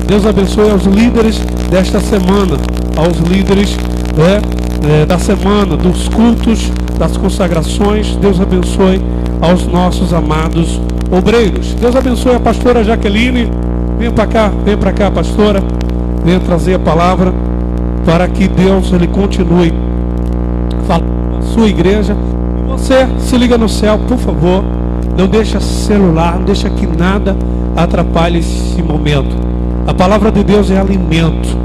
Deus abençoe aos líderes desta semana, aos líderes da semana, dos cultos, das consagrações. Deus abençoe aos nossos amados obreiros. Deus abençoe a pastora Jaqueline. Venha para cá, pastora. Venha trazer a palavra para que Deus ele continue falando a sua igreja. E você se liga no céu, por favor. Não deixa celular, não deixa que nada atrapalhe esse momento. A palavra de Deus é alimento.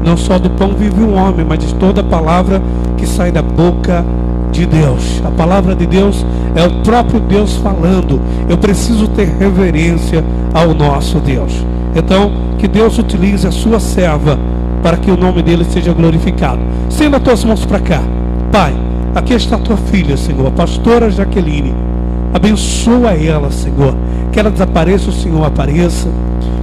Não só do pão vive o homem, mas de toda palavra que sai da boca de Deus. A palavra de Deus é o próprio Deus falando. Eu preciso ter reverência ao nosso Deus. Então, que Deus utilize a sua serva para que o nome dele seja glorificado. Estenda as tuas mãos para cá. Pai, aqui está a tua filha, Senhor, a pastora Jaqueline. Abençoa ela, Senhor. Que ela desapareça, o Senhor apareça.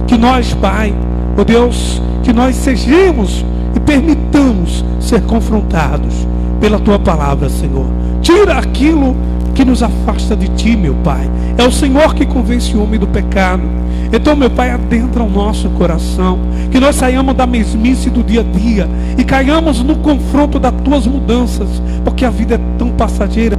Que nós, Pai, ó Deus, que nós sejamos e permitamos ser confrontados pela tua palavra, Senhor. Tira aquilo que nos afasta de ti, meu Pai. É o Senhor que convence o homem do pecado. Então, meu Pai, adentra o nosso coração. Que nós saiamos da mesmice do dia a dia e caiamos no confronto das tuas mudanças, porque a vida é tão passageira.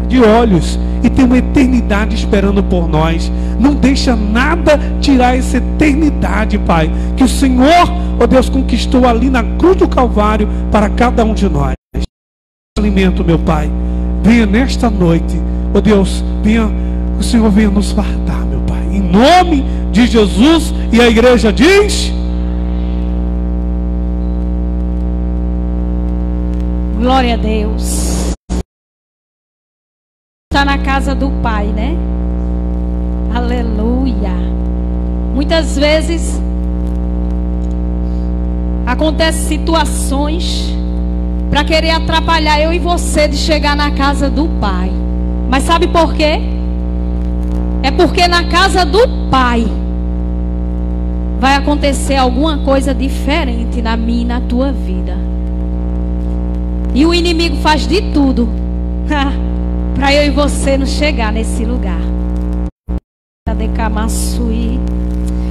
De olhos e tem uma eternidade esperando por nós. Não deixa nada tirar essa eternidade, Pai, que o Senhor, ó Deus, conquistou ali na cruz do Calvário para cada um de nós. Alimento, meu Pai, venha nesta noite, ó Deus, venha, o Senhor venha nos fartar, meu Pai, em nome de Jesus. E a igreja diz: glória a Deus. Está na casa do Pai, né? Aleluia. Muitas vezes acontecem situações para querer atrapalhar eu e você de chegar na casa do Pai. Mas sabe por quê? É porque na casa do Pai vai acontecer alguma coisa diferente na minha e na tua vida. E o inimigo faz de tudo para eu e você não chegar nesse lugar.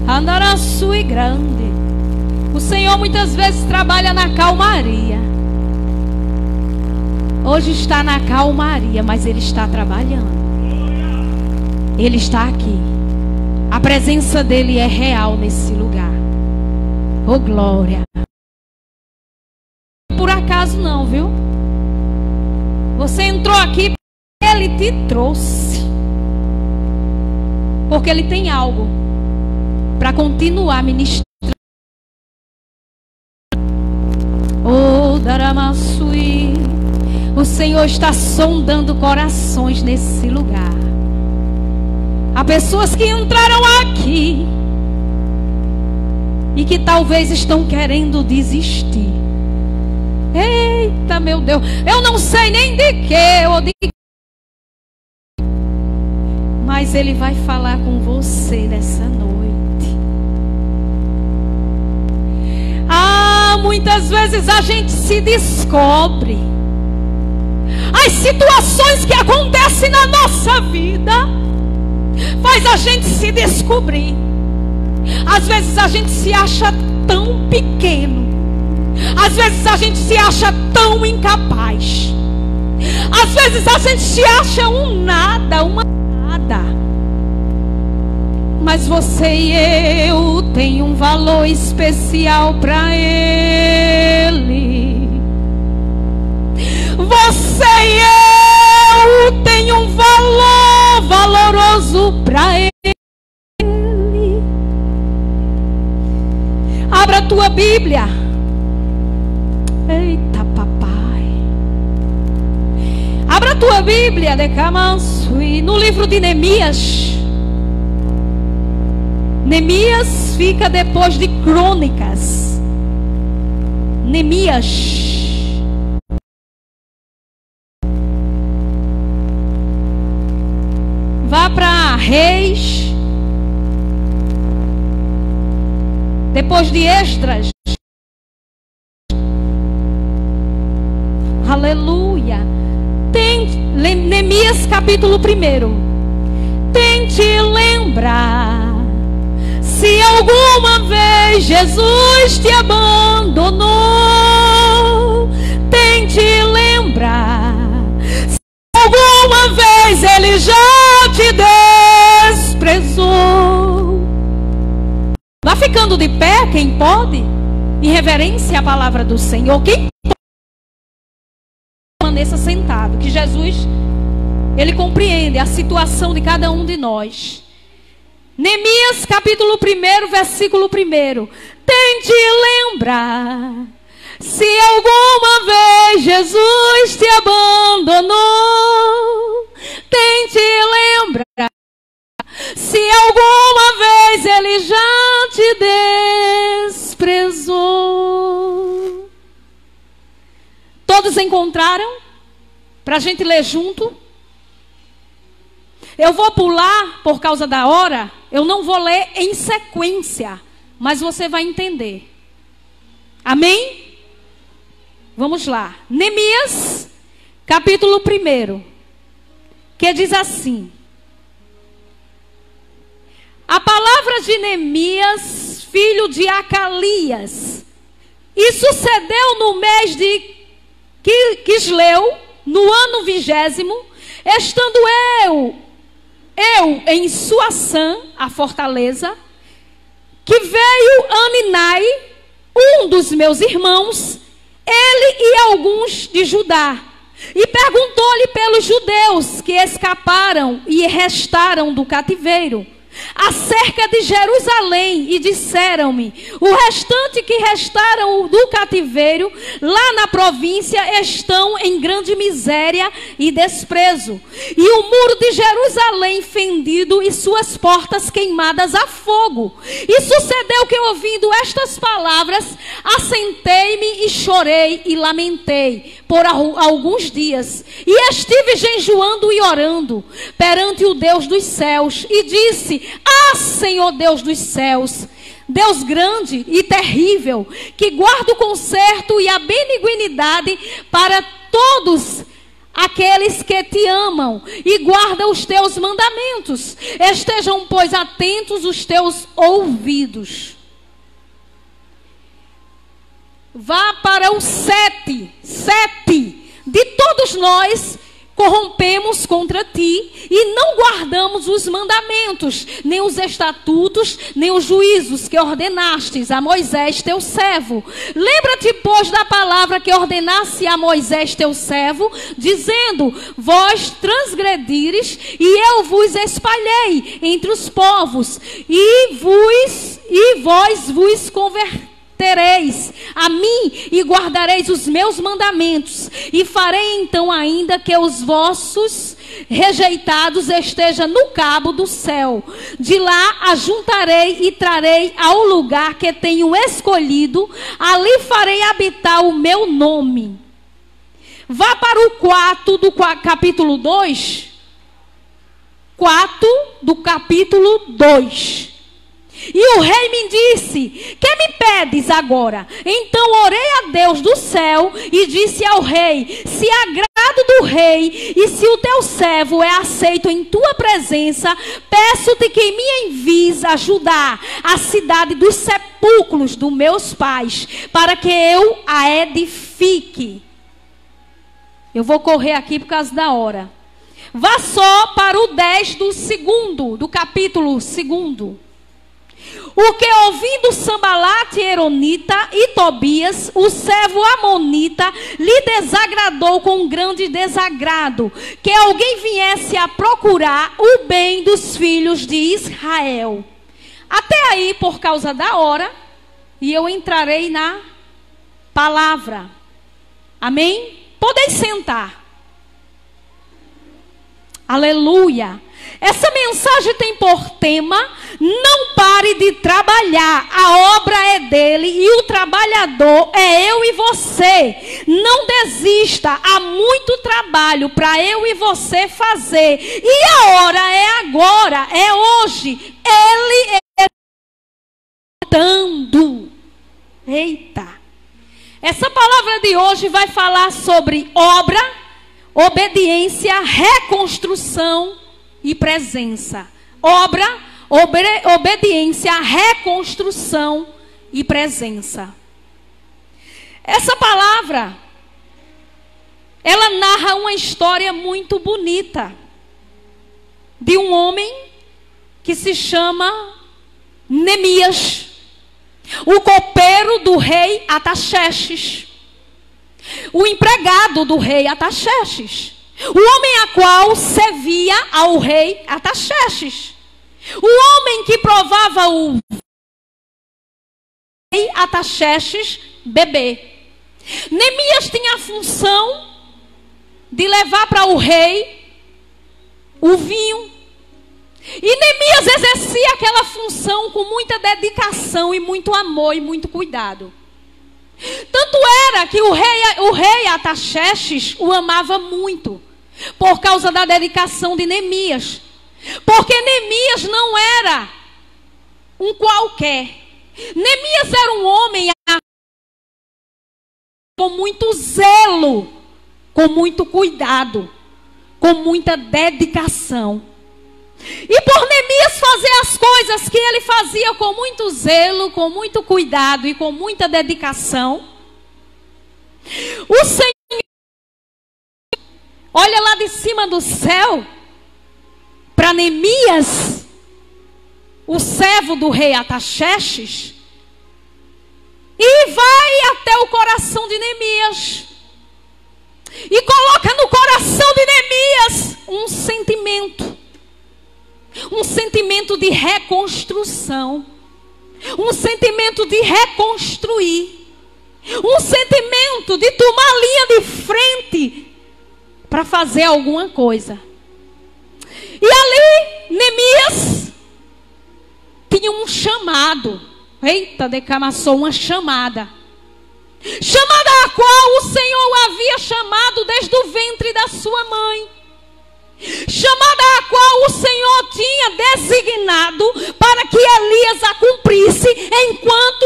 Andaraçui grande. O Senhor muitas vezes trabalha na calmaria. Hoje está na calmaria, mas Ele está trabalhando. Ele está aqui. A presença dEle é real nesse lugar. Oh, glória. Por acaso não, viu? Você entrou aqui, Ele te trouxe, porque Ele tem algo para continuar ministrando. Oh, Daramassui, o Senhor está sondando corações nesse lugar. Há pessoas que entraram aqui e que talvez estão querendo desistir. Eita, meu Deus, eu não sei nem de que ou de... Mas Ele vai falar com você nessa noite. Muitas vezes a gente se descobre. As situações que acontecem na nossa vida faz a gente se descobrir. Às vezes a gente se acha tão pequeno. Às vezes a gente se acha tão incapaz. Às vezes a gente se acha um nada, uma nada. Mas você e eu tem um valor especial para Ele. Você e eu tem um valor valoroso para Ele. Abra a tua Bíblia. Eita, papai. Abra a tua Bíblia, Decamançui, no livro de Neemias. Neemias fica depois de Crônicas. Neemias. Vá para Reis. Depois de Esdras. Aleluia. Neemias capítulo 1. Tente lembrar se algum vez Jesus te abandonou, tente lembrar. Se alguma vez ele já te desprezou. Vá ficando de pé, quem pode, em reverência à palavra do Senhor. Quem pode, permaneça sentado, que Jesus, ele compreende a situação de cada um de nós. Neemias capítulo 1, versículo 1. Tente lembrar, se alguma vez Jesus te abandonou, tente lembrar, se alguma vez ele já te desprezou. Todos encontraram? Para a gente ler junto. Eu vou pular por causa da hora. Eu não vou ler em sequência, mas você vai entender. Amém? Vamos lá. Neemias, capítulo 1, que diz assim: a palavra de Neemias, filho de Acalias, e sucedeu no mês de Quisleu, no ano 20º, estando eu em Suassã, a fortaleza, que veio Aninai, um dos meus irmãos, ele e alguns de Judá, e perguntou-lhe pelos judeus que escaparam e restaram do cativeiro, acerca de Jerusalém, e disseram-me: o restante que restaram do cativeiro lá na província estão em grande miséria e desprezo, e o muro de Jerusalém fendido e suas portas queimadas a fogo. E sucedeu que, ouvindo estas palavras, assentei-me e chorei e lamentei por alguns dias, e estive jejuando e orando perante o Deus dos céus, e disse: ah, Senhor Deus dos céus, Deus grande e terrível, que guarda o conserto e a benignidade para todos aqueles que te amam e guardam os teus mandamentos, estejam, pois, atentos os teus ouvidos. Vá para o 7. De todos nós corrompemos contra ti e não guardamos os mandamentos, nem os estatutos, nem os juízos que ordenastes a Moisés teu servo. Lembra-te, pois, da palavra que ordenasse a Moisés teu servo, dizendo: vós transgredires e eu vos espalhei entre os povos, e vós vos convertereis a mim e guardareis os meus mandamentos, e farei então ainda que os vossos rejeitados estejam no cabo do céu. De lá ajuntarei e trarei ao lugar que tenho escolhido, ali farei habitar o meu nome. Vá para o 4 do capítulo 2. 4 do capítulo 2. E o rei me disse: que me pedes agora? Então orei a Deus do céu e disse ao rei: se agrado do rei e se o teu servo é aceito em tua presença, peço-te que me envies a Judá, a cidade dos sepulcros dos meus pais, para que eu a edifique. Eu vou correr aqui por causa da hora. Vá só para o 10 do capítulo 2. O que, ouvindo Sambalate Eronita e Tobias, o servo amonita, lhe desagradou com grande desagrado, que alguém viesse a procurar o bem dos filhos de Israel. Até aí, por causa da hora, e eu entrarei na palavra. Amém? Podem sentar. Aleluia. Essa mensagem tem por tema: não pare de trabalhar, a obra é dele e o trabalhador é eu e você. Não desista, há muito trabalho para eu e você fazer, e a hora é agora, é hoje. Ele é dando. Eita! Essa palavra de hoje vai falar sobre obra, obediência, reconstrução e presença. Obra, obediência, reconstrução e presença. Essa palavra, ela narra uma história muito bonita de um homem que se chama Neemias, o copeiro do rei Artaxerxes, o empregado do rei Artaxerxes, o homem a qual servia ao rei Artaxerxes, o homem que provava o rei Artaxerxes beber. Neemias tinha a função de levar para o rei o vinho. E Neemias exercia aquela função com muita dedicação e muito amor e muito cuidado. Tanto era que o rei Artaxerxes o amava muito por causa da dedicação de Neemias. Porque Neemias não era um qualquer. Neemias era um homem com muito zelo, com muito cuidado, com muita dedicação. E por Neemias fazer as coisas que ele fazia com muito zelo, com muito cuidado e com muita dedicação, o Senhor olha lá de cima do céu para Neemias, o servo do rei Artaxerxes, e vai até o coração de Neemias e coloca no coração de Neemias um sentimento de reconstrução, um sentimento de reconstruir, um sentimento de tomar linha de frente para fazer alguma coisa. E ali Neemias tinha um chamado. Eita, decamassou uma chamada a qual o Senhor o havia chamado desde o ventre da sua mãe, chamada a qual o Senhor tinha designado para que Elias a cumprisse enquanto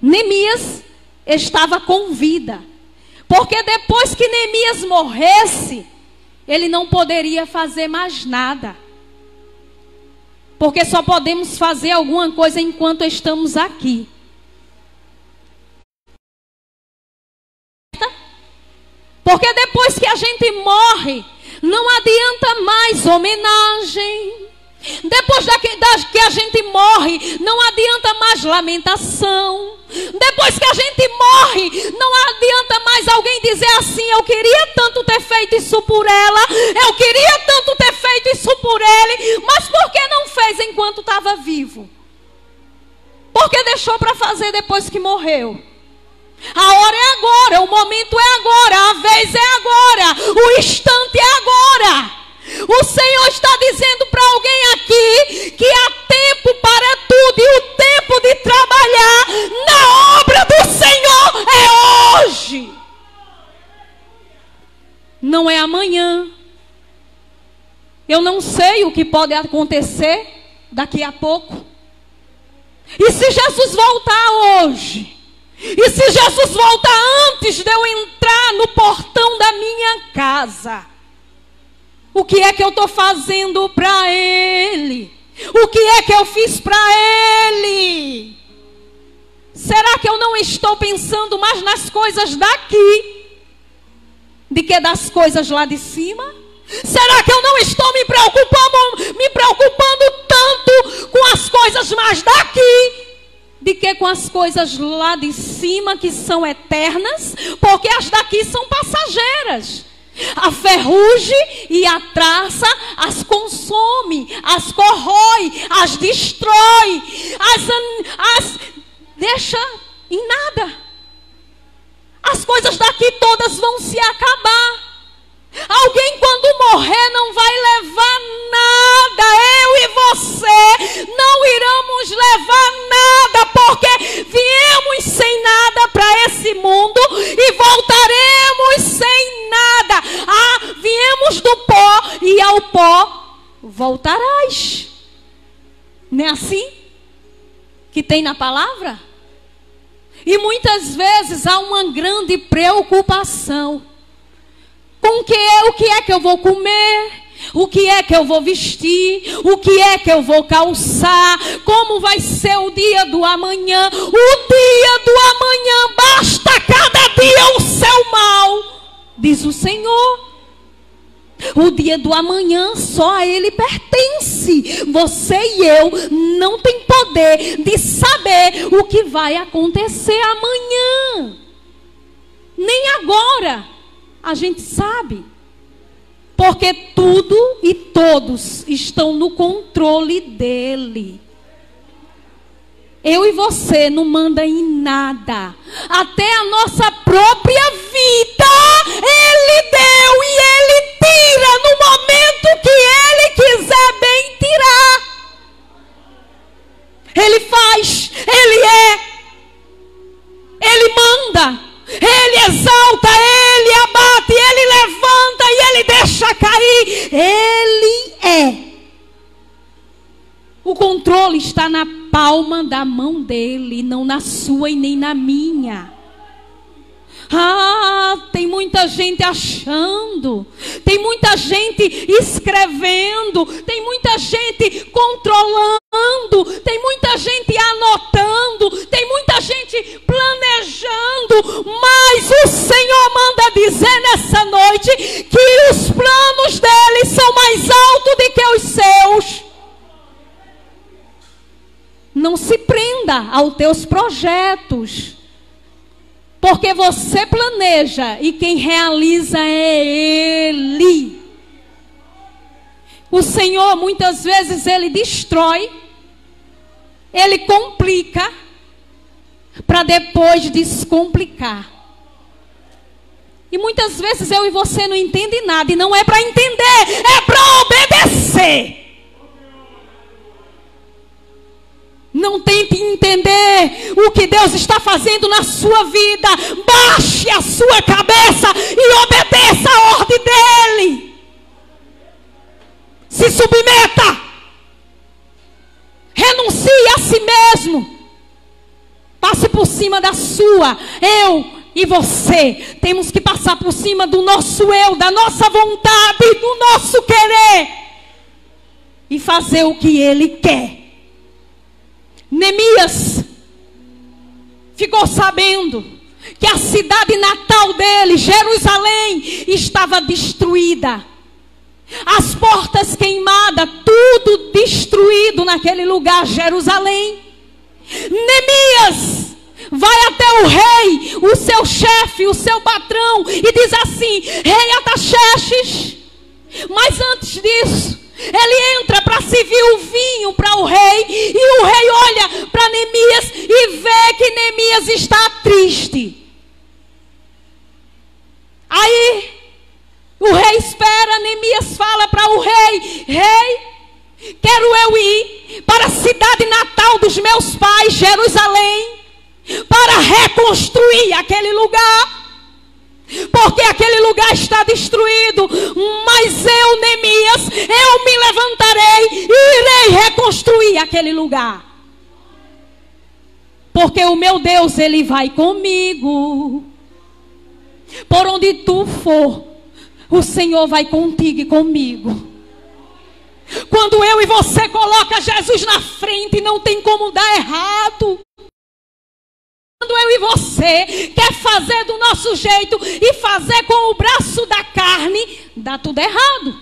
Neemias estava com vida. Porque depois que Neemias morresse, ele não poderia fazer mais nada. Porque só podemos fazer alguma coisa enquanto estamos aqui. Porque depois que a gente morre, não adianta mais homenagem. Depois que a gente morre, não adianta mais lamentação. Depois que a gente morre, não adianta mais alguém dizer assim: eu queria tanto ter feito isso por ela, eu queria tanto ter feito isso por ele, mas por que não fez enquanto estava vivo? Por que deixou para fazer depois que morreu? A hora é agora, o momento é agora, a vez é agora, o instante é agora. O Senhor está dizendo para alguém aqui que há tempo para tudo, e o tempo de trabalhar na obra do Senhor é hoje. Não é amanhã. Eu não sei o que pode acontecer daqui a pouco. E se Jesus voltar hoje? E se Jesus voltar antes de eu entrar no portão da minha casa? O que é que eu estou fazendo para Ele? O que é que eu fiz para Ele? Será que eu não estou pensando mais nas coisas daqui do que das coisas lá de cima? Será que eu não estou me preocupando tanto com as coisas mais daqui do que com as coisas lá de cima, que são eternas? Porque as daqui são passageiras. A ferrugem e a traça as consome, as corrói, as destrói, as deixa em nada. As coisas daqui todas vão se acabar. Alguém quando morrer não vai levar nada. Eu e você não iremos levar nada, porque viemos sem nada para esse mundo e voltaremos sem nada. Viemos do pó e ao pó voltarás. Não é assim que tem na palavra? E muitas vezes há uma grande preocupação com o que é que eu vou comer, O que é que eu vou vestir? O que é que eu vou calçar? Como vai ser o dia do amanhã? O dia do amanhã basta cada dia o seu mal, diz o Senhor. O dia do amanhã só a Ele pertence. Você e eu não tem poder de saber o que vai acontecer amanhã. Nem agora a gente sabe. Porque tudo e todos estão no controle dele. Eu e você não manda em nada. Até a nossa própria vida Ele deu e Ele tira no momento que Ele quiser bem tirar. Ele faz, Ele é, Ele manda, Ele exalta, Ele abate, Ele levanta e Ele deixa cair. Ele é. O controle está na palma da mão dele, não na sua e nem na minha. Tem muita gente achando, tem muita gente escrevendo, tem muita gente controlando, tem muita gente anotando, tem muita gente planejando, mas o Senhor manda dizer nessa noite que os planos dele são mais altos do que os seus. Não se prenda aos teus projetos, porque você planeja e quem realiza é Ele. O Senhor muitas vezes Ele destrói, Ele complica, para depois descomplicar. E muitas vezes eu e você não entendem nada, e não é para entender, é para obedecer. Não tente entender o que Deus está fazendo na sua vida. Baixe a sua cabeça e obedeça a ordem dEle. Se submeta. Renuncie a si mesmo. Passe por cima da sua. Eu e você temos que passar por cima do nosso eu, da nossa vontade, do nosso querer. E fazer o que Ele quer. Neemias ficou sabendo que a cidade natal dele, Jerusalém, estava destruída. As portas queimadas, tudo destruído naquele lugar, Jerusalém. Neemias vai até o rei, o seu chefe, o seu patrão, e diz assim: Rei Artaxerxes. Mas antes disso, ele entra para servir o vinho para o rei. E o rei olha para Neemias e vê que Neemias está triste. Aí o rei espera. Neemias fala para o rei: Rei, quero eu ir para a cidade natal dos meus pais, Jerusalém, para reconstruir aquele lugar. Porque aquele lugar está destruído. Mas eu, Neemias, eu me levantarei e irei reconstruir aquele lugar. Porque o meu Deus, Ele vai comigo. Por onde tu for, o Senhor vai contigo e comigo. Quando eu e você coloca Jesus na frente, não tem como dar errado. Quando eu e você quer fazer do nosso jeito e fazer com o braço da carne, dá tudo errado.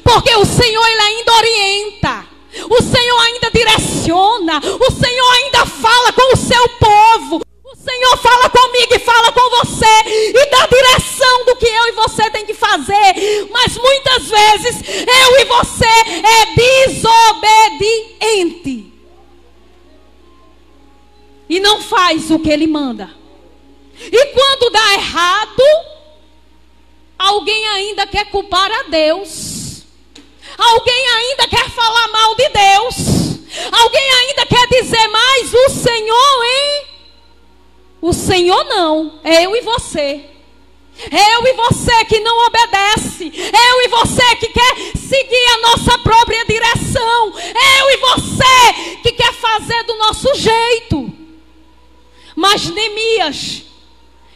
Porque o Senhor, Ele ainda orienta, o Senhor ainda direciona, o Senhor ainda fala com o seu povo. O Senhor fala comigo e fala com você e dá direção do que eu e você tem que fazer. Mas muitas vezes eu e você é desobediente e não faz o que Ele manda. E quando dá errado, alguém ainda quer culpar a Deus. Alguém ainda quer falar mal de Deus. Alguém ainda quer dizer: mas o Senhor, hein? O Senhor não, é eu e você. É eu e você que não obedece. É eu e você que quer seguir a nossa própria direção. É eu e você que quer fazer do nosso jeito. Mas Neemias,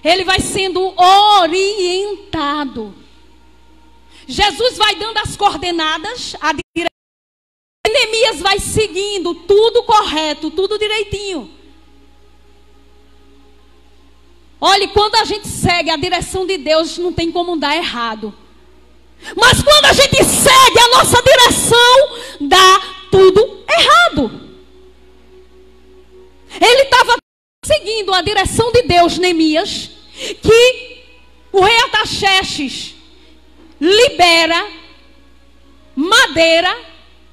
ele vai sendo orientado. Jesus vai dando as coordenadas, a direção. Neemias vai seguindo tudo correto, tudo direitinho. Olhe, quando a gente segue a direção de Deus, não tem como dar errado. Mas quando a gente segue a nossa direção, dá tudo errado. Ele estava seguindo a direção de Deus, Neemias, que o rei Artaxerxes libera madeira,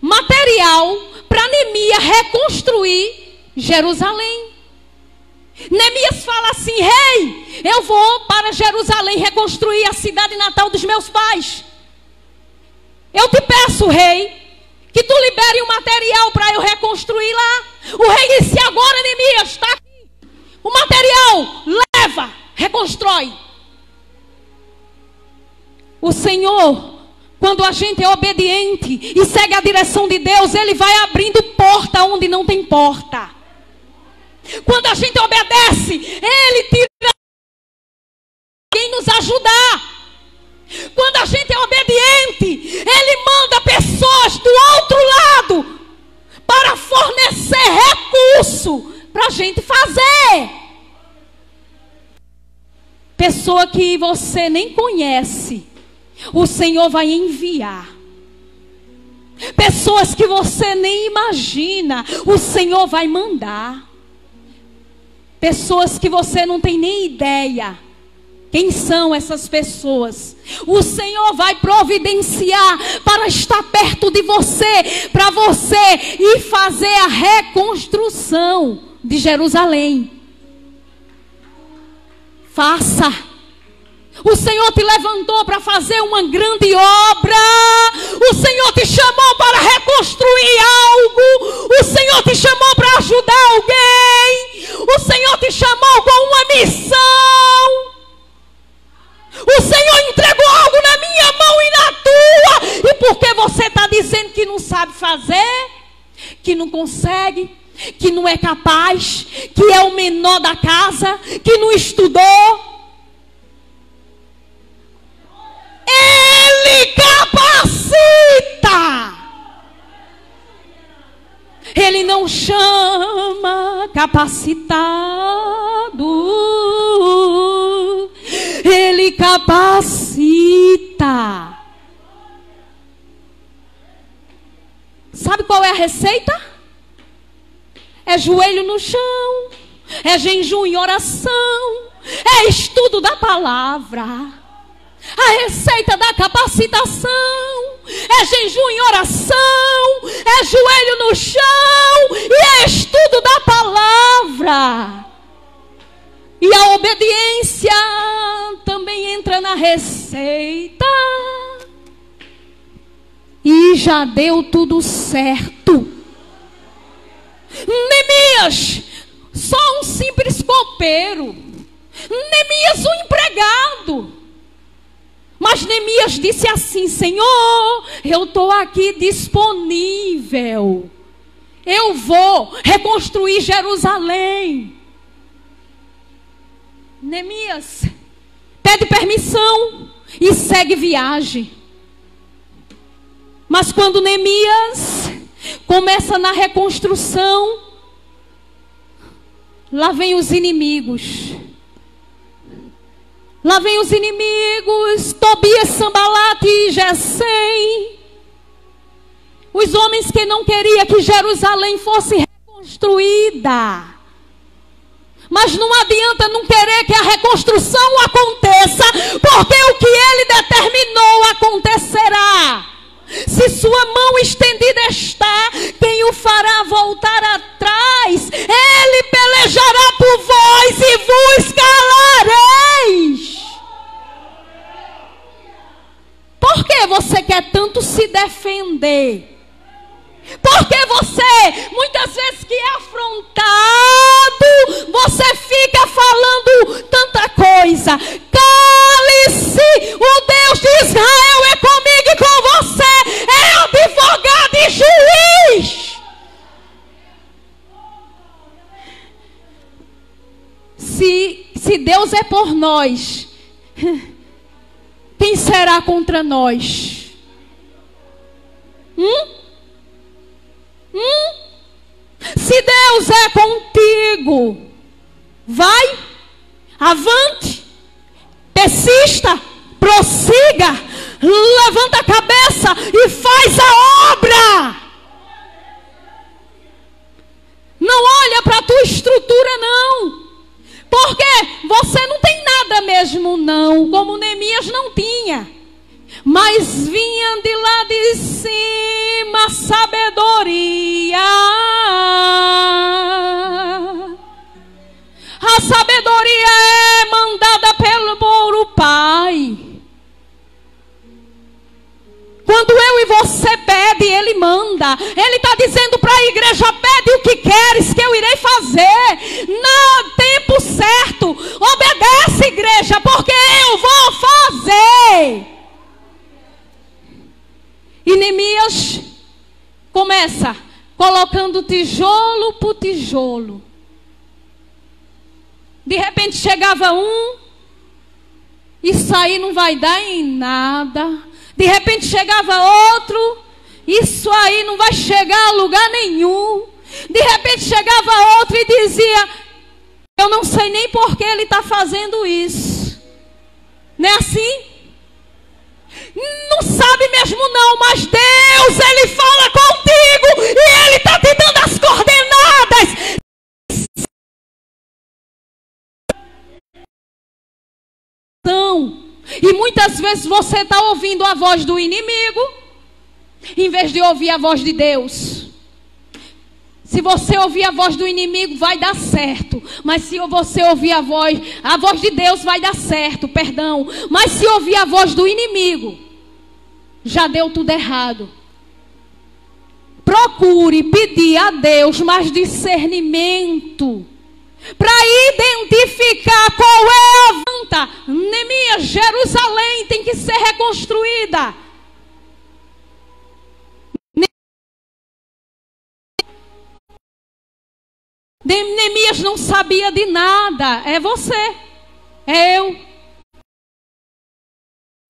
material, para Neemias reconstruir Jerusalém. Neemias fala assim: rei, eu vou para Jerusalém reconstruir a cidade natal dos meus pais. Eu te peço, rei, que tu libere um material para eu reconstruir lá. O rei disse: agora, Neemias, está aqui o material, leva, reconstrói. O Senhor, quando a gente é obediente e segue a direção de Deus, Ele vai abrindo porta onde não tem porta. Quando a gente obedece, Ele tira quem nos ajudar. Quando a gente é obediente, Ele manda pessoas do outro lado para fornecer recurso para a gente fazer. Pessoa que você nem conhece, o Senhor vai enviar. Pessoas que você nem imagina, o Senhor vai mandar. Pessoas que você não tem nem ideia quem são essas pessoas, o Senhor vai providenciar para estar perto de você, para você ir fazer a reconstrução de Jerusalém. Faça. O Senhor te levantou para fazer uma grande obra. O Senhor te chamou para reconstruir algo. O Senhor te chamou para ajudar alguém. O Senhor te chamou com uma missão. O Senhor entregou algo na minha mão e na tua. E porque você está dizendo que não sabe fazer, que não consegue, que não é capaz, que é o menor da casa, que não estudou, Ele capacita. Ele não chama capacitado. Ele capacita. Sabe qual é a receita? É joelho no chão, é jejum e oração, é estudo da palavra. A receita da capacitação é jejum e oração, é joelho no chão e é estudo da palavra. E a obediência também entra na receita. E já deu tudo certo. Neemias, só um simples copeiro. Neemias, um empregado. Mas Neemias disse assim: Senhor, eu estou aqui disponível. Eu vou reconstruir Jerusalém. Neemias pede permissão e segue viagem. Mas quando Neemias começa na reconstrução, lá vem os inimigos. Lá vem os inimigos, Tobias, Sambalate e Gesem. Os homens que não queriam que Jerusalém fosse reconstruída. Mas não adianta não querer que a reconstrução aconteça, porque o que ele determinou acontecerá. Se sua mão estendida está, quem o fará voltar atrás? Ele pelejará por vós e vos calareis. Por que você quer tanto se defender? Porque você, muitas vezes que é afrontado, você fica falando tanta coisa. Cale-se, o Deus de Israel é comigo e com você, é advogado e juiz. Se Deus é por nós, quem será contra nós? Se Deus é contigo, vai, avante, persista, prossiga, levanta a cabeça e faz a obra. Não olha para a tua estrutura, não. Porque você não tem nada mesmo, não. Como Neemias não tinha. Mas vinha de lá de cima sabedoria. A sabedoria é mandada por o Pai. Quando eu e você pede, Ele manda. Ele está dizendo para a igreja: pede o que queres que eu irei fazer. No tempo certo. Obedece, igreja, porque eu vou fazer. E Neemias começa colocando tijolo por tijolo. De repente chegava um, isso aí não vai dar em nada. De repente chegava outro, isso aí não vai chegar a lugar nenhum. De repente chegava outro e dizia: eu não sei nem por que ele está fazendo isso. Não é assim? Não sabe mesmo não, mas Deus, Ele fala contigo e Ele está te dando as coordenadas. E muitas vezes você está ouvindo a voz do inimigo, em vez de ouvir a voz de Deus. Se você ouvir a voz do inimigo, vai dar certo. Mas se você ouvir a voz de Deus vai dar certo, perdão. Mas se ouvir a voz do inimigo, já deu tudo errado. Procure pedir a Deus mais discernimento para identificar qual é a vanta. Neemias, Jerusalém tem que ser reconstruída. Neemias não sabia de nada. É você, é eu.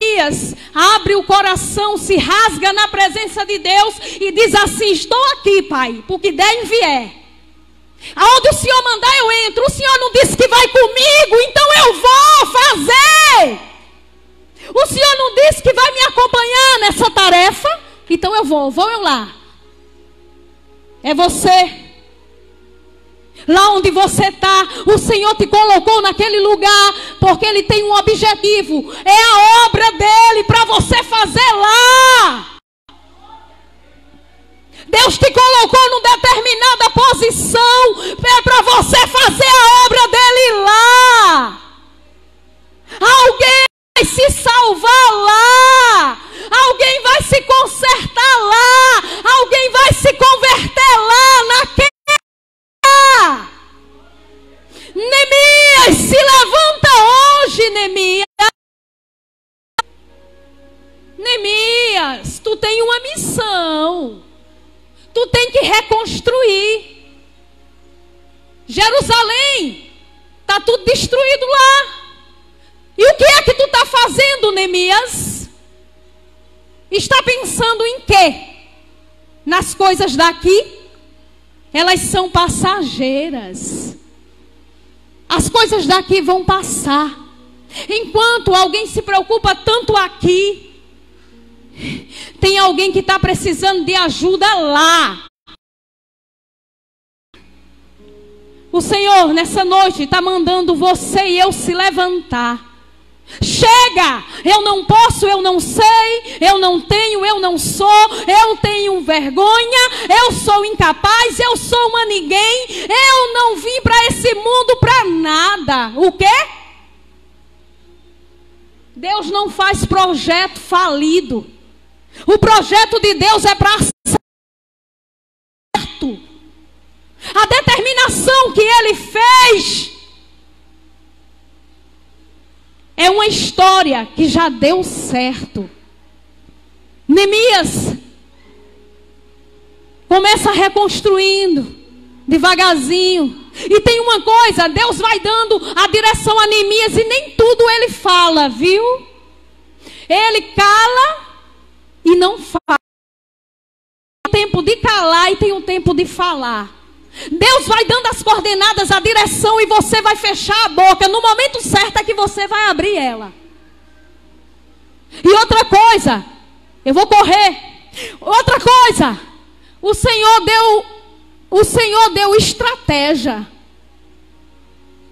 Neemias abre o coração, se rasga na presença de Deus e diz assim: estou aqui, Pai, porque der e vier. Aonde o Senhor mandar eu entro. O Senhor não disse que vai comigo, então eu vou fazer. O Senhor não disse que vai me acompanhar nessa tarefa, então eu vou eu lá. É você. Lá onde você está, o Senhor te colocou naquele lugar, porque Ele tem um objetivo. É a obra dEle para você fazer lá. Deus te colocou numa determinada posição para você fazer a obra dEle lá. Alguém vai se salvar lá. Alguém vai se consertar lá. Alguém vai se converter lá naquele. Neemias, se levanta hoje, Neemias. Neemias, tu tem uma missão. Tu tem que reconstruir. Jerusalém está tudo destruído lá. E o que é que tu está fazendo, Neemias? Está pensando em quê? Nas coisas daqui? Elas são passageiras. As coisas daqui vão passar. Enquanto alguém se preocupa tanto aqui, tem alguém que está precisando de ajuda lá. O Senhor nessa noite está mandando você e eu se levantar. Chega! Eu não posso, eu não sei, eu não tenho, eu não sou, eu tenho vergonha, eu sou incapaz, eu sou uma ninguém, eu não vim para esse mundo para nada. O quê? Deus não faz projeto falido. O projeto de Deus é para certo. A determinação que Ele fez é uma história que já deu certo. Neemias começa reconstruindo devagarzinho. E tem uma coisa, Deus vai dando a direção a Neemias e nem tudo ele fala, viu? Ele cala e não fala. tempo de calar e tem um tempo de falar. Deus vai dando as coordenadas, a direção, e você vai fechar a boca. No momento certo é que você vai abrir ela. E outra coisa, eu vou correr. Outra coisa, o Senhor deu estratégia.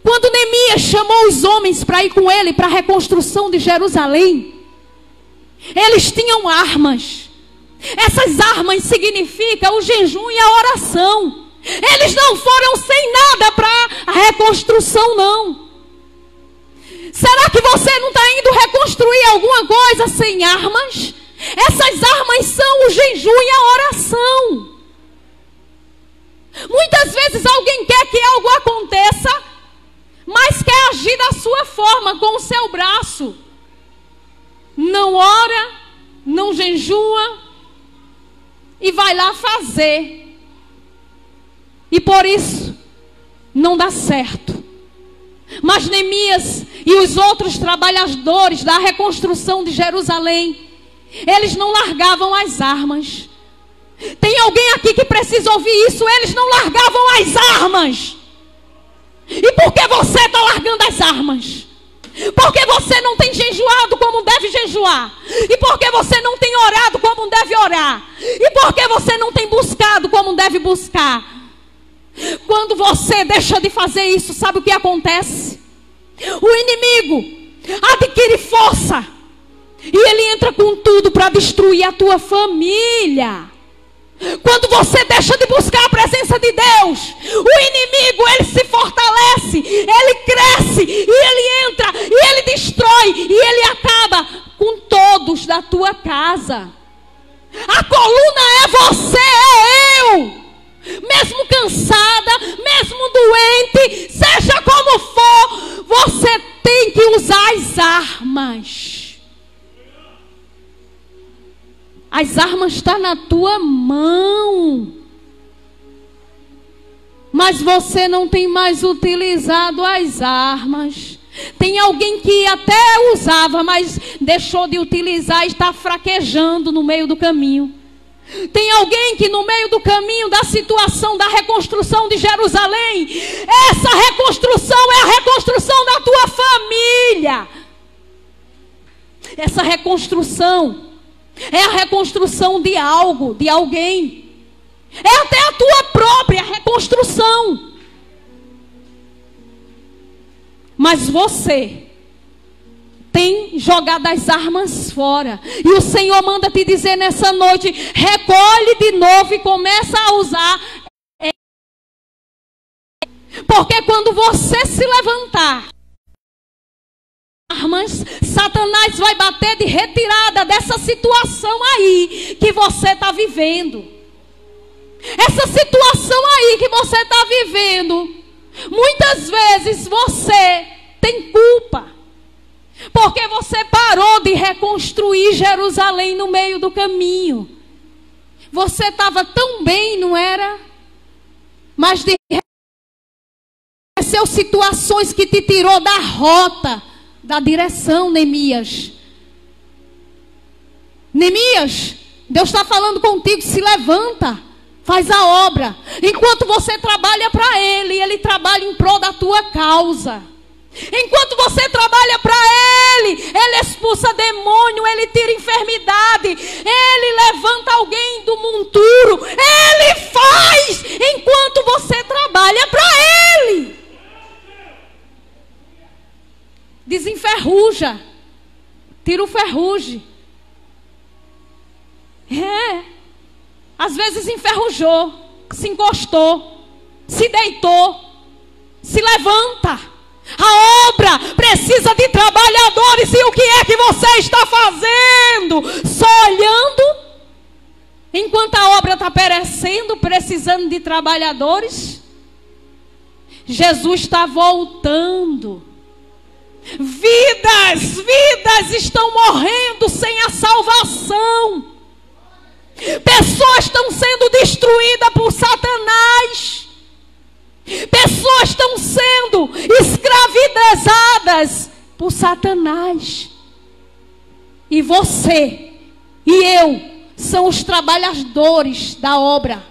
Quando Neemias chamou os homens para ir com ele para a reconstrução de Jerusalém, eles tinham armas. Essas armas significam o jejum e a oração. Eles não foram sem nada para a reconstrução, não. Será que você não está indo reconstruir alguma coisa sem armas? Essas armas são o jejum e a oração. Muitas vezes alguém quer que algo aconteça, mas quer agir da sua forma, com o seu braço. Não ora, não jejua e vai lá fazer. E por isso não dá certo. Mas Neemias e os outros trabalhadores da reconstrução de Jerusalém, eles não largavam as armas. Tem alguém aqui que precisa ouvir isso? Eles não largavam as armas. E por que você está largando as armas? Porque você não tem jejuado como deve jejuar. E porque você não tem orado como deve orar. E porque você não tem buscado como deve buscar. Quando você deixa de fazer isso, sabe o que acontece? O inimigo adquire força. E ele entra com tudo para destruir a tua família. Quando você deixa de buscar a presença de Deus, o inimigo, ele se fortalece, ele cresce, e ele entra, e ele destrói, e ele acaba com todos da tua casa. A coluna é você, é eu. Mesmo cansada, mesmo doente, seja como for, você tem que usar as armas. As armas estão na tua mão. Mas você não tem mais utilizado as armas. Tem alguém que até usava, mas deixou de utilizar e está fraquejando no meio do caminho. Tem alguém que no meio do caminho da situação da reconstrução de Jerusalém, essa reconstrução é a reconstrução da tua família. Essa reconstrução é a reconstrução de algo, de alguém. É até a tua própria reconstrução. Mas você tem jogado as armas fora. E o Senhor manda te dizer nessa noite: recolhe de novo e começa a usar. Porque quando você se levantar armas, Satanás vai bater de retirada dessa situação aí que você está vivendo. Essa situação aí que você está vivendo, muitas vezes você tem culpa. Porque você parou de reconstruir Jerusalém no meio do caminho. Você estava tão bem, não era? Mas de aconteceu situações que te tirou da rota, da direção, Neemias. Neemias, Deus está falando contigo, se levanta, faz a obra. Enquanto você trabalha para Ele, Ele trabalha em prol da tua causa. Enquanto você trabalha para Ele, Ele expulsa demônio, Ele tira enfermidade, Ele levanta alguém do monturo, Ele faz enquanto você trabalha para Ele. Desenferruja, tira o ferrugem. Às vezes enferrujou, se encostou, se deitou, se levanta. A obra precisa de trabalhadores. E o que é que você está fazendo? Só olhando? Enquanto a obra está perecendo, precisando de trabalhadores? Jesus está voltando. Vidas estão morrendo sem a salvação. Pessoas estão sendo destruídas por Satanás. Pessoas estão sendo escravizadas por Satanás. E você e eu são os trabalhadores da obra.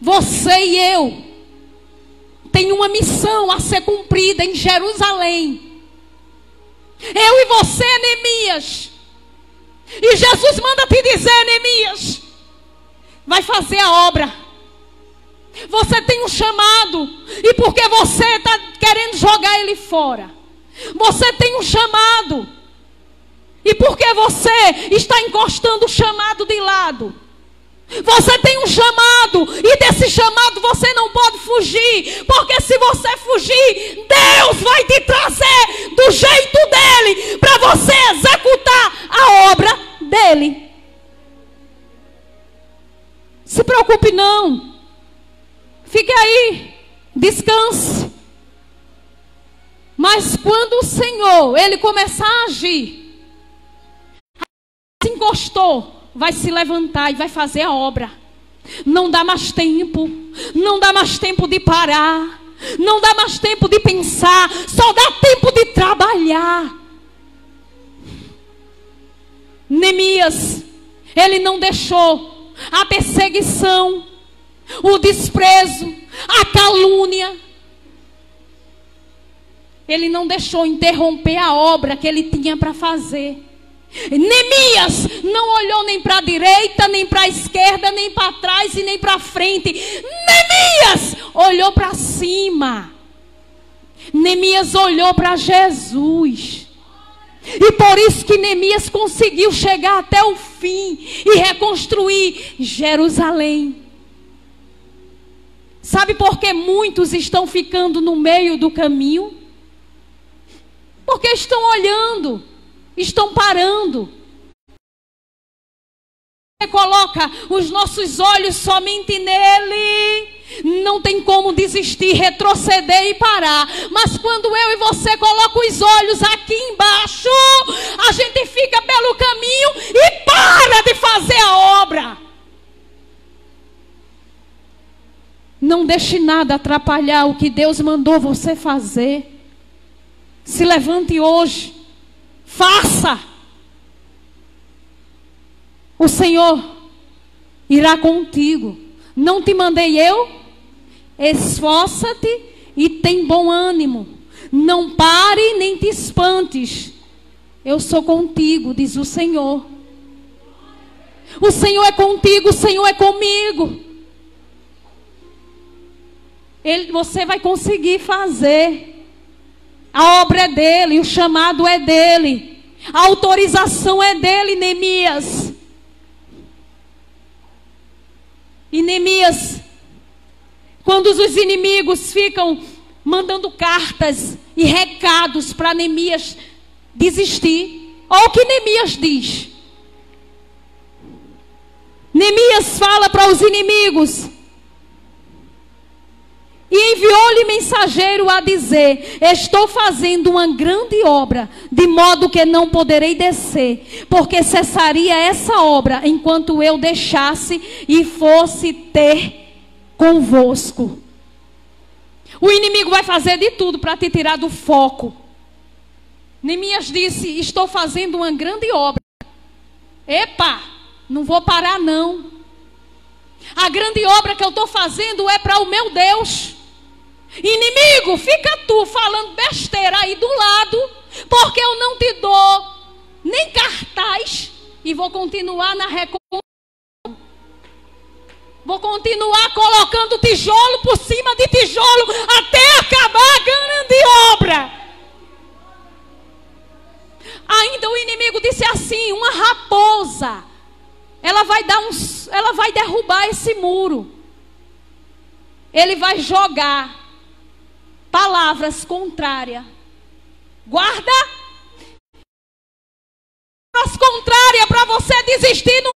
Você e eu tem uma missão a ser cumprida em Jerusalém. Eu e você, Neemias. E Jesus manda te dizer, Neemias, vai fazer a obra. Você tem um chamado. E porque você está querendo jogar ele fora, você tem um chamado. E porque você está encostando o chamado de lado, você tem um chamado, e desse chamado você não pode fugir, porque se você fugir, Deus vai te trazer do jeito dele, para você executar a obra dele. Se preocupe não, fique aí, descanse. Mas quando o Senhor, ele começar a agir, se encostou, vai se levantar e vai fazer a obra. Não dá mais tempo. Não dá mais tempo de parar. Não dá mais tempo de pensar. Só dá tempo de trabalhar. Neemias, ele não deixou a perseguição, o desprezo, a calúnia. Ele não deixou interromper a obra que ele tinha para fazer. Neemias não olhou nem para a direita, nem para a esquerda, nem para trás e nem para frente. Neemias olhou para cima. Neemias olhou para Jesus. E por isso que Neemias conseguiu chegar até o fim e reconstruir Jerusalém. Sabe por que muitos estão ficando no meio do caminho? Porque estão olhando, estão parando. Você coloca os nossos olhos somente nele, não tem como desistir, retroceder e parar. Mas quando eu e você colocam os olhos aqui embaixo, a gente fica pelo caminho e para de fazer a obra. Não deixe nada atrapalhar o que Deus mandou você fazer. Se levante hoje, faça. O Senhor irá contigo. Não te mandei eu? Esforça-te e tem bom ânimo. Não pare nem te espantes. Eu sou contigo, diz o Senhor. O Senhor é contigo, o Senhor é comigo. Você vai conseguir fazer. A obra é dele, o chamado é dele, a autorização é dele, Neemias. E Neemias, quando os inimigos ficam mandando cartas e recados para Neemias desistir, olha o que Neemias diz. Neemias fala para os inimigos: e enviou-lhe mensageiro a dizer: estou fazendo uma grande obra, de modo que não poderei descer, porque cessaria essa obra enquanto eu deixasse e fosse ter convosco. O inimigo vai fazer de tudo para te tirar do foco. Neemias disse: estou fazendo uma grande obra. Epa, não vou parar não. A grande obra que eu estou fazendo é para o meu Deus. Inimigo, fica tu falando besteira aí do lado, porque eu não te dou nem cartaz e vou continuar na reconstrução. Vou continuar colocando tijolo por cima de tijolo até acabar a grande obra. Ainda o inimigo disse assim: uma raposa, ela vai derrubar esse muro. Ele vai jogar palavras contrárias. Guarda palavras contrárias para você desistir no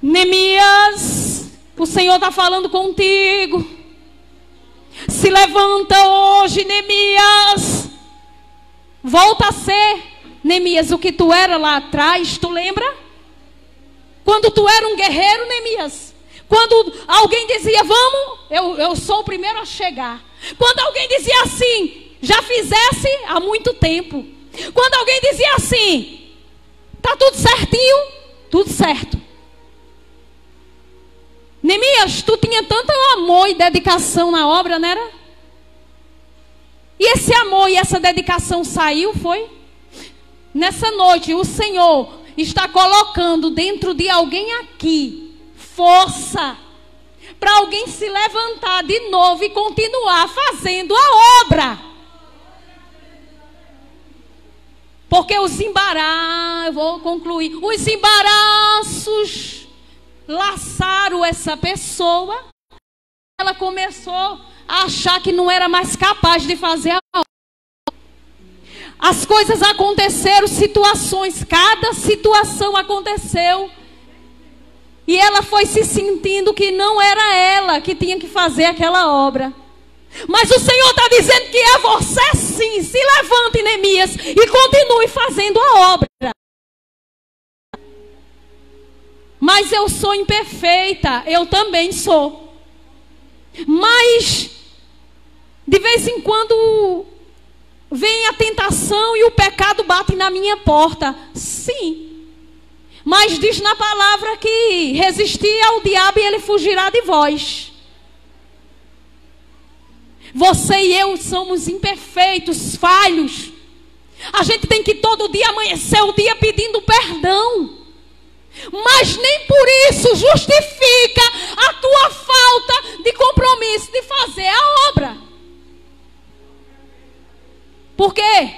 Neemias, o Senhor está falando contigo. Se levanta hoje, Neemias. Volta a ser, Neemias, o que tu era lá atrás. Tu lembra? Quando tu era um guerreiro, Neemias. Quando alguém dizia, vamos, eu sou o primeiro a chegar. Quando alguém dizia assim, já fizesse há muito tempo. Quando alguém dizia assim, tá tudo certinho, tudo certo. Neemias, tu tinha tanto amor e dedicação na obra, não era? E esse amor e essa dedicação saiu, foi? Nessa noite, o Senhor está colocando dentro de alguém aqui força para alguém se levantar de novo e continuar fazendo a obra. Porque os embaraços, eu vou concluir, os embaraços laçaram essa pessoa. Ela começou a achar que não era mais capaz de fazer a obra. As coisas aconteceram, situações, cada situação aconteceu. E ela foi se sentindo que não era ela que tinha que fazer aquela obra. Mas o Senhor está dizendo que é você sim. Se levante, Neemias, e continue fazendo a obra. Mas eu sou imperfeita, eu também sou. Mas de vez em quando vem a tentação e o pecado bate na minha porta. Sim. Mas diz na palavra que resistir ao diabo e ele fugirá de vós. Você e eu somos imperfeitos, falhos. A gente tem que todo dia amanhecer o dia pedindo perdão. Mas nem por isso justifica a tua falta de compromisso de fazer a obra. Porque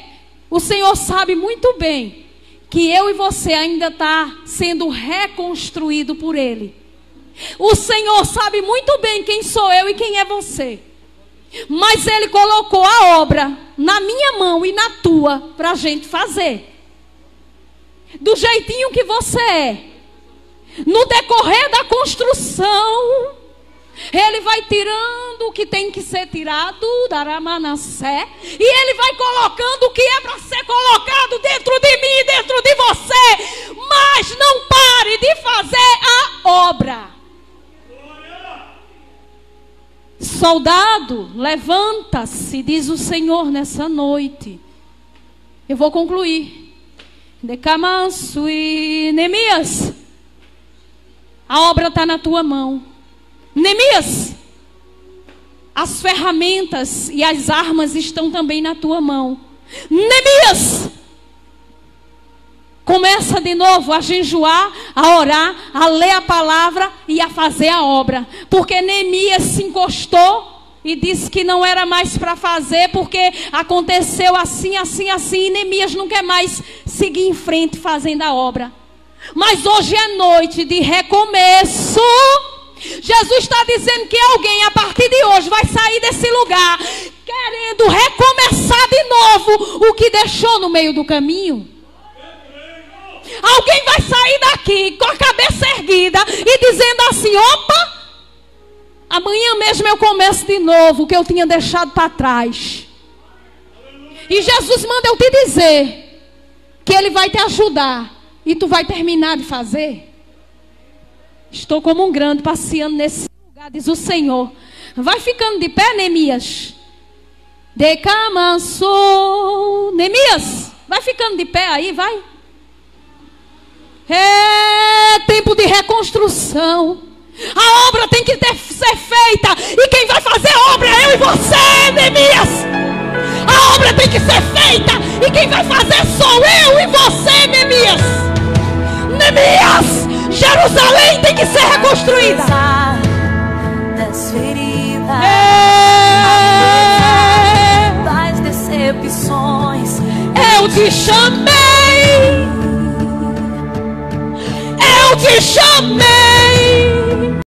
o Senhor sabe muito bem que eu e você ainda está sendo reconstruído por Ele. O Senhor sabe muito bem quem sou eu e quem é você. Mas Ele colocou a obra na minha mão e na tua para a gente fazer. Do jeitinho que você é. No decorrer da construção, Ele vai tirando o que tem que ser tirado, Daramanassé, e Ele vai colocando o que é para ser colocado dentro de mim, dentro de você. Mas não pare de fazer a obra. Soldado, levanta-se, diz o Senhor nessa noite. Eu vou concluir. Decamanso e Neemias, a obra está na tua mão. Neemias, as ferramentas e as armas estão também na tua mão. Neemias, começa de novo a jejuar, a orar, a ler a palavra e a fazer a obra. Porque Neemias se encostou e disse que não era mais para fazer, porque aconteceu assim, assim, assim. E Neemias não quer mais seguir em frente fazendo a obra. Mas hoje é noite de recomeço. Jesus está dizendo que alguém a partir de hoje vai sair desse lugar querendo recomeçar de novo o que deixou no meio do caminho. Alguém vai sair daqui com a cabeça erguida e dizendo assim: opa, amanhã mesmo eu começo de novo o que eu tinha deixado para trás. E Jesus manda eu te dizer que Ele vai te ajudar e tu vai terminar de fazer. Estou como um grande passeando nesse lugar, diz o Senhor. Vai ficando de pé, Neemias. Decamansou. Neemias, vai ficando de pé aí, vai. É tempo de reconstrução. A obra tem que ser feita. E quem vai fazer a obra é eu e você, Neemias. A obra tem que ser feita. E quem vai fazer sou eu e você, Neemias. Neemias, Jerusalém tem que ser reconstruída. Das feridas, das decepções, eu te chamei. Eu te chamei.